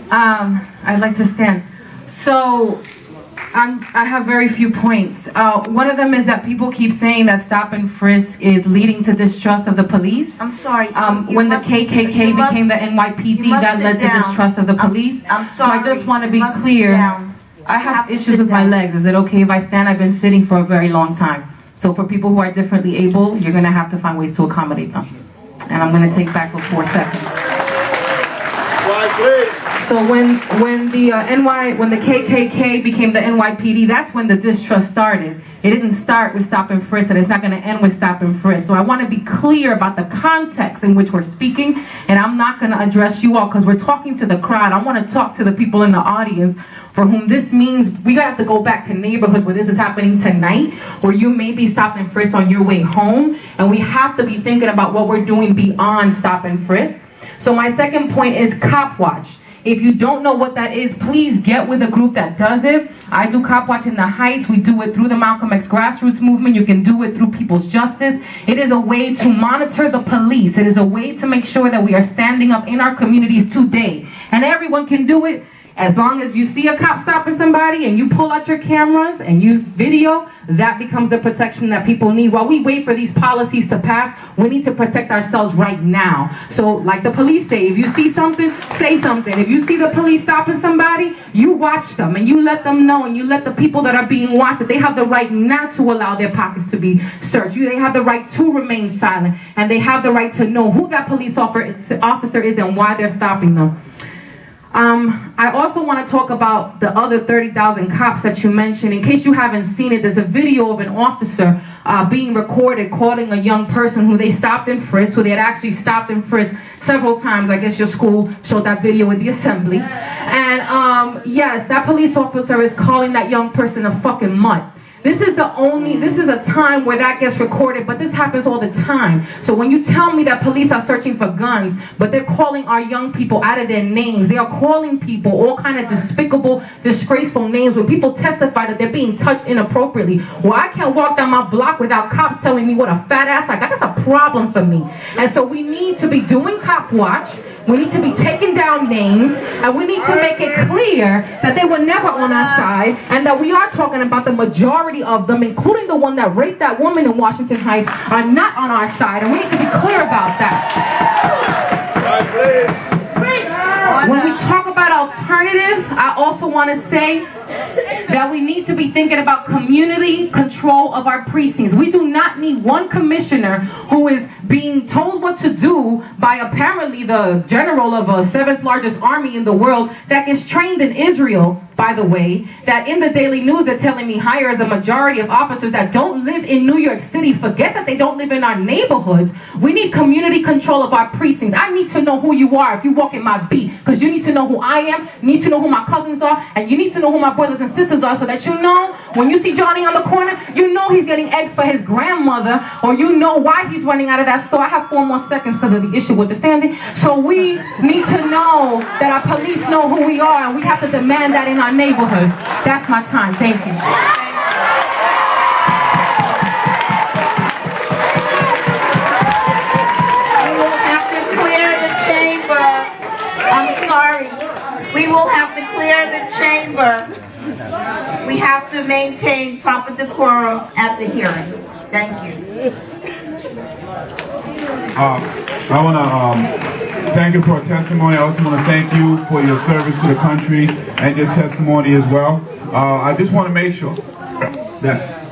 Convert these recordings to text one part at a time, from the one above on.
I'd like to stand. So, I have very few points. One of them is that people keep saying that stop and frisk is leading to distrust of the police. I'm sorry. When the KKK became the NYPD, that led to distrust of the police. I'm sorry. So I just want to be clear. I have issues with my legs. Is it okay if I stand? I've been sitting for a very long time. So for people who are differently able, you're going to have to find ways to accommodate them. And I'm going to take back those 4 seconds. So when the KKK became the NYPD, that's when the distrust started. It didn't start with stop and frisk, and it's not going to end with stop and frisk. So I want to be clear about the context in which we're speaking, and I'm not going to address you all because we're talking to the crowd. I want to talk to the people in the audience for whom this means we have to go back to neighborhoods where this is happening tonight, where you may be stopped and frisked on your way home, and we have to be thinking about what we're doing beyond stop and frisk. So my second point is Cop Watch. If you don't know what that is, please get with a group that does it. I do Cop Watch in the Heights. We do it through the Malcolm X grassroots movement. You can do it through People's Justice. It is a way to monitor the police. It is a way to make sure that we are standing up in our communities today. And everyone can do it. As long as you see a cop stopping somebody and you pull out your cameras and you video, that becomes the protection that people need. While we wait for these policies to pass, we need to protect ourselves right now. So like the police say, if you see something, say something. If you see the police stopping somebody, you watch them and you let them know, and you let the people that are being watched that they have the right not to allow their pockets to be searched. They have the right to remain silent, and they have the right to know who that police officer is and why they're stopping them. I also want to talk about the other 30,000 cops that you mentioned. In case you haven't seen it, there's a video of an officer being recorded calling a young person who they stopped and frisked, who they had actually stopped and frisked several times. I guess your school showed that video at the assembly. And yes, that police officer is calling that young person a fucking mutt. This is a time where that gets recorded, but this happens all the time. So when you tell me that police are searching for guns, but they're calling our young people out of their names, they are calling people all kind of despicable, disgraceful names when people testify that they're being touched inappropriately. Well, I can't walk down my block without cops telling me what a fat ass I got. That's a problem for me. And so we need to be doing Cop Watch. We need to be taking down names, and we need to make it clear that they were never on our side, and that we are talking about the majority of them, including the one that raped that woman in Washington Heights, are not on our side, and we need to be clear about that. When we talk about alternatives, I also want to say that we need to be thinking about community control of our precincts. We do not need one commissioner who is being told what to do by apparently the general of a 7th largest army in the world that gets trained in Israel, by the way, that in the Daily News they're telling me hires a majority of officers that don't live in New York City. Forget that they don't live in our neighborhoods. We need community control of our precincts. I need to know who you are if you walk in my beat, because you need to know who I am, you need to know who my cousins are, and you need to know who my brothers and sisters are, so that you know when you see Johnny on the corner, you know he's getting eggs for his grandmother, or you know why he's running out of that store. I have 4 more seconds because of the issue with the standing. So we need to know that our police know who we are, and we have to demand that in our neighborhoods. That's my time. Thank you. We will have to clear the chamber. I'm sorry. We will have to clear the chamber. We have to maintain proper decorum at the hearing. Thank you. I want to thank you for a testimony. I also want to thank you for your service to the country and your testimony as well. I just want to make sure that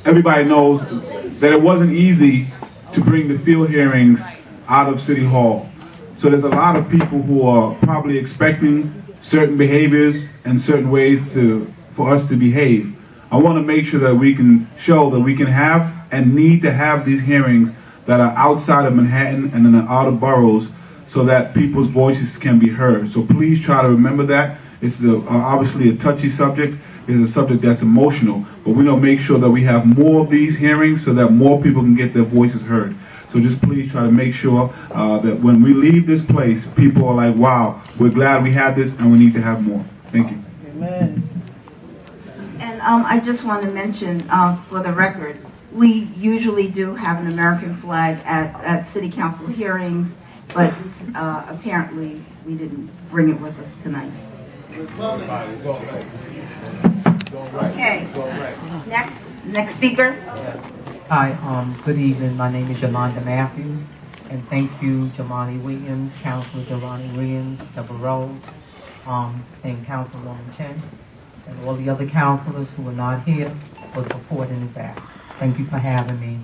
everybody knows that it wasn't easy to bring the field hearings out of City Hall. So there's a lot of people who are probably expecting certain behaviors and certain ways for us to behave. I want to make sure that we can show that we can have and need to have these hearings that are outside of Manhattan and in the outer boroughs, so that people's voices can be heard. So please try to remember that. This is obviously a touchy subject. It's a subject that's emotional, but we want to make sure that we have more of these hearings so that more people can get their voices heard. So just please try to make sure that when we leave this place, people are like, wow, we're glad we had this and we need to have more. Thank you. Amen. And I just want to mention, for the record, we usually do have an American flag at City Council hearings, but apparently we didn't bring it with us tonight. Okay, next speaker. Hi, good evening. My name is Yolanda Matthews, and thank you, Jamani Williams, Councilor Jamani Williams, Deborah Rose, and Councilwoman Chen, and all the other councilors who are not here for supporting this act. Thank you for having me.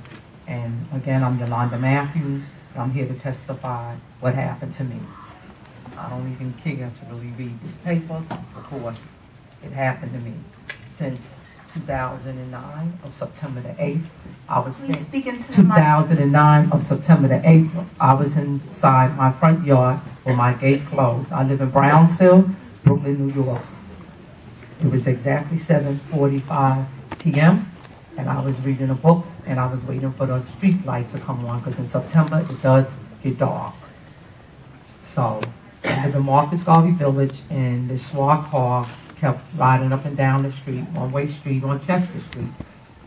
And again, I'm Yolanda Matthews, and I'm here to testify what happened to me. I don't even care to really read this paper, of course, it happened to me. Since 2009 of September the 8th, I was Please speak into the 2009 of September the 8th, I was inside my front yard with my gate closed. I live in Brownsville, Brooklyn, New York. It was exactly 7:45 p.m. and I was reading a book and I was waiting for the street lights to come on because in September it does get dark. So I live in Marcus Garvey Village and this SWAT car kept riding up and down the street, one-way street on Chester Street.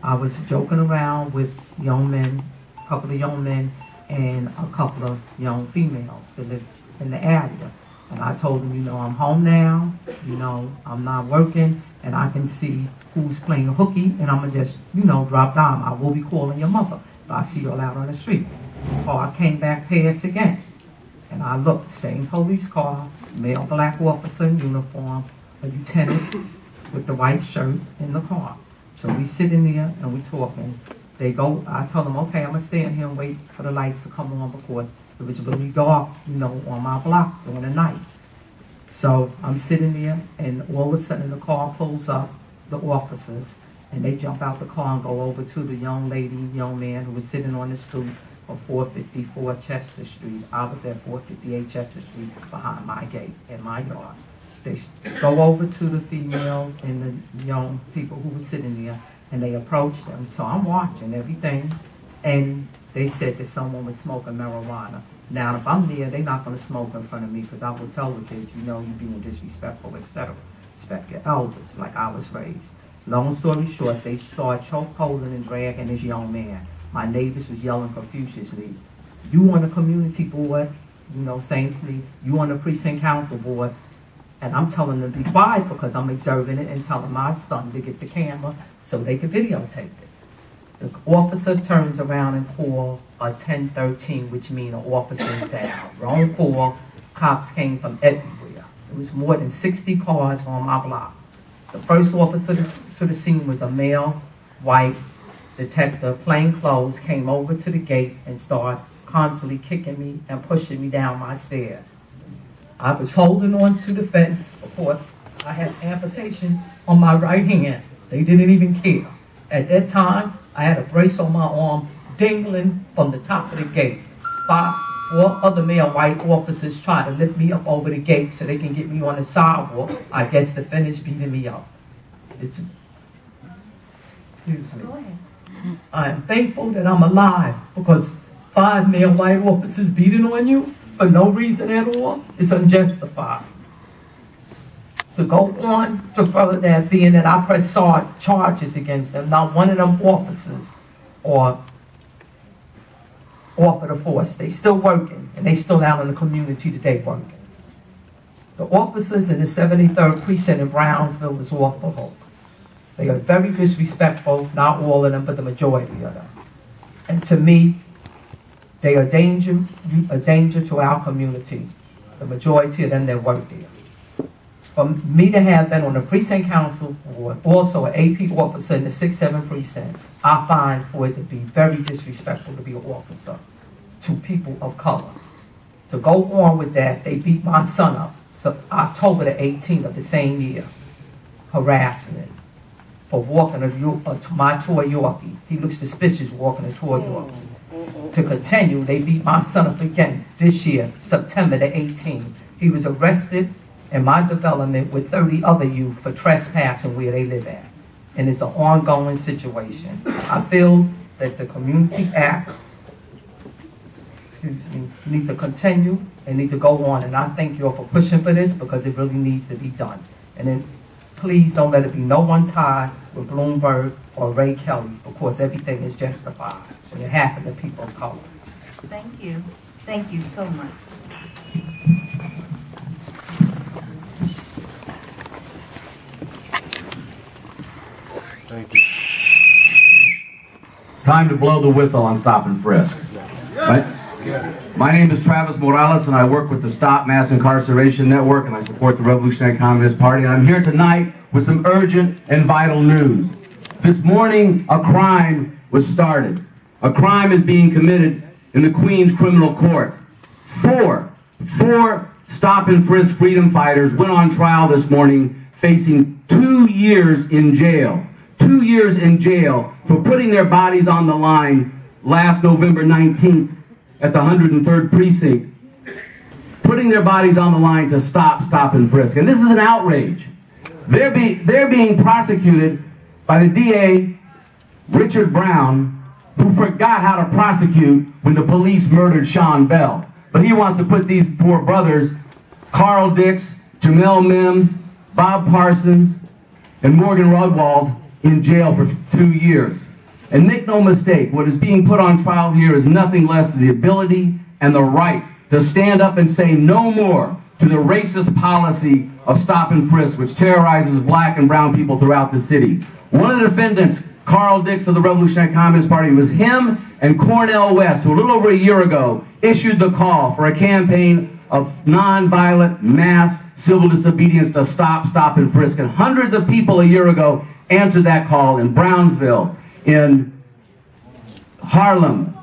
I was joking around with young men, a couple of young men, and a couple of young females that live in the area. And I told them, you know, I'm home now, you know, I'm not working, and I can see who's playing hooky, and I'm going to just, you know, drop down. I will be calling your mother if I see you all out on the street. Or I came back past again, and I looked, same police car, male black officer in uniform, a lieutenant with the white shirt in the car. So we sitting there and we talking. They go, I tell them, okay, I'm gonna stand here and wait for the lights to come on because it was really dark, you know, on my block during the night. So I'm sitting there and all of a sudden the car pulls up, the officers, and they jump out the car and go over to the young lady, young man who was sitting on the stoop of 454 Chester Street. I was at 458 Chester Street behind my gate in my yard. They go over to the female and the young people who were sitting there, and they approach them. So I'm watching everything, and they said that someone was smoking marijuana. Now, if I'm there, they're not going to smoke in front of me because I will tell the kids, you know, you're being disrespectful, etc. Respect your elders, like I was raised. Long story short, they start chokeholding and dragging this young man. My neighbors was yelling profusely, you on the community board, you know, saintly, you on the precinct council board. And I'm telling them to be quiet because I'm observing it and telling my son to get the camera so they can videotape it. The officer turns around and calls a 1013, which means an officer is down. Wrong call. Cops came from everywhere. There was more than 60 cars on my block. The first officer to the scene was a male, white detective, plain clothes, came over to the gate and started constantly kicking me and pushing me down my stairs. I was holding on to the fence. Of course, I had amputation on my right hand. They didn't even care. At that time, I had a brace on my arm dangling from the top of the gate. 4 other male white officers tried to lift me up over the gate so they can get me on the sidewalk. I guess to finish beating me up. Excuse me. Go ahead. I am thankful that I'm alive because 5 male white officers beating on you for no reason at all is unjustified. To go on to further that, being that I press charges against them, not one of them officers or offered a force. They still working, and they still out in the community today working. The officers in the 73rd Precinct in Brownsville is off the hook. They are very disrespectful, not all of them, but the majority of them. And to me, they are a danger to our community. The majority of them that work there. For me to have been on the precinct council board, also an AP officer in the 6-7 precinct, I find for it to be very disrespectful to be an officer to people of color. To go on with that, they beat my son up. So October the 18th of the same year, harassment for walking my toy Yorkie. He looks suspicious walking a toy Yorkie. To continue, they beat my son up again this year, September the 18th. He was arrested in my development with 30 other youth for trespassing where they live at. And it's an ongoing situation. I feel that the Community Act, need to continue and need to go on. And I thank you all for pushing for this because it really needs to be done. And then please don't let it be no one tied with Bloomberg or Ray Kelly because everything is justified when it happened to people of color. Thank you. Thank you so much. It's time to blow the whistle on stop and frisk. Right? My name is Travis Morales, and I work with the Stop Mass Incarceration Network, and I support the Revolutionary Communist Party. And I'm here tonight with some urgent and vital news. This morning, a crime was started. A crime is being committed in the Queens Criminal Court. Four stop and frisk freedom fighters went on trial this morning facing 2 years in jail. 2 years in jail for putting their bodies on the line last November 19th at the 103rd Precinct. Putting their bodies on the line to stop and frisk. And this is an outrage. They're being prosecuted by the DA, Richard Brown, who forgot how to prosecute when the police murdered Sean Bell. But he wants to put these four brothers, Carl Dix, Jamel Mims, Bob Parsons, and Morgan Rodwald, in jail for 2 years. And make no mistake, what is being put on trial here is nothing less than the ability and the right to stand up and say no more to the racist policy of stop and frisk, which terrorizes black and brown people throughout the city. One of the defendants, Carl Dix of the Revolutionary Communist Party, was him and Cornel West, who a little over a year ago issued the call for a campaign of nonviolent mass civil disobedience to stop and frisk. And hundreds of people a year ago answered that call in Brownsville, in Harlem,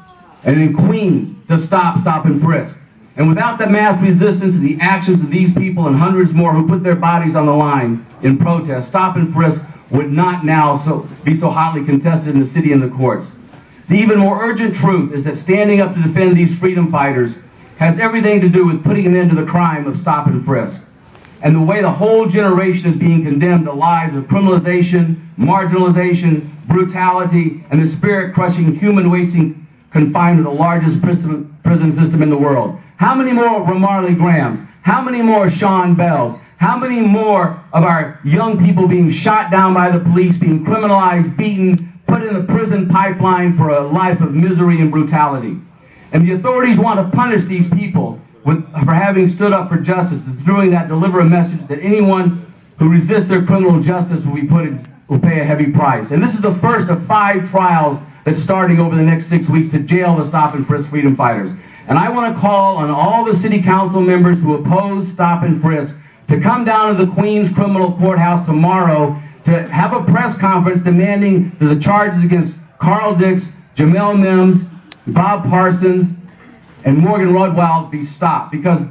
and in Queens to stop and frisk. And without the mass resistance and the actions of these people and hundreds more who put their bodies on the line in protest, stop and frisk would not now be so hotly contested in the city and the courts. The even more urgent truth is that standing up to defend these freedom fighters has everything to do with putting an end to the crime of stop and frisk. And the way the whole generation is being condemned to lives of criminalization, marginalization, brutality, and the spirit-crushing, human-wasting confinement of the largest prison system in the world. How many more Ramarley Grahams? How many more Sean Bells? How many more of our young people being shot down by the police, being criminalized, beaten, put in a prison pipeline for a life of misery and brutality? And the authorities want to punish these people for having stood up for justice, and doing that, deliver a message that anyone who resists their criminal justice will pay a heavy price. And this is the first of 5 trials that's starting over the next 6 weeks to jail the stop and frisk freedom fighters. And I want to call on all the city council members who oppose stop and frisk to come down to the Queens Criminal Courthouse tomorrow to have a press conference demanding that the charges against Carl Dix, Jamel Mims, Bob Parsons, and Morgan Rodwald be stopped, because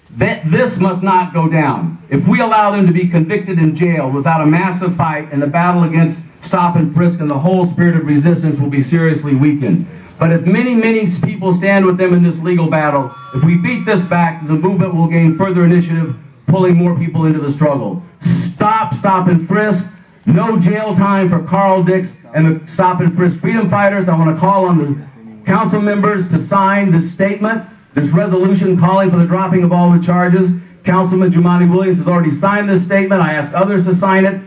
this must not go down. If we allow them to be convicted in jail without a massive fight, and the battle against stop and frisk and the whole spirit of resistance will be seriously weakened. But if many people stand with them in this legal battle, if we beat this back, the movement will gain further initiative, pulling more people into the struggle. Stop and frisk. No jail time for Carl Dix and the stop and frisk freedom fighters. I want to call on the council members to sign this statement, this resolution calling for the dropping of all the charges. Councilman Jumaane Williams has already signed this statement. I ask others to sign it.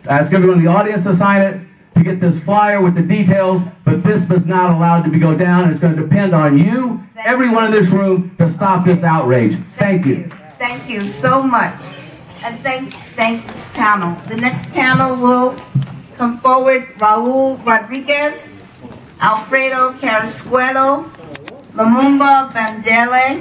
I ask everyone in the audience to sign it, to get this flyer with the details, but this was not allowed to go down, and it's going to depend on you, everyone in this room, to stop this outrage. Thank you. Thank you so much. And thank this panel. The next panel will come forward: Raul Rodriguez, Alfredo Carrasquero, Lumumba Bandele.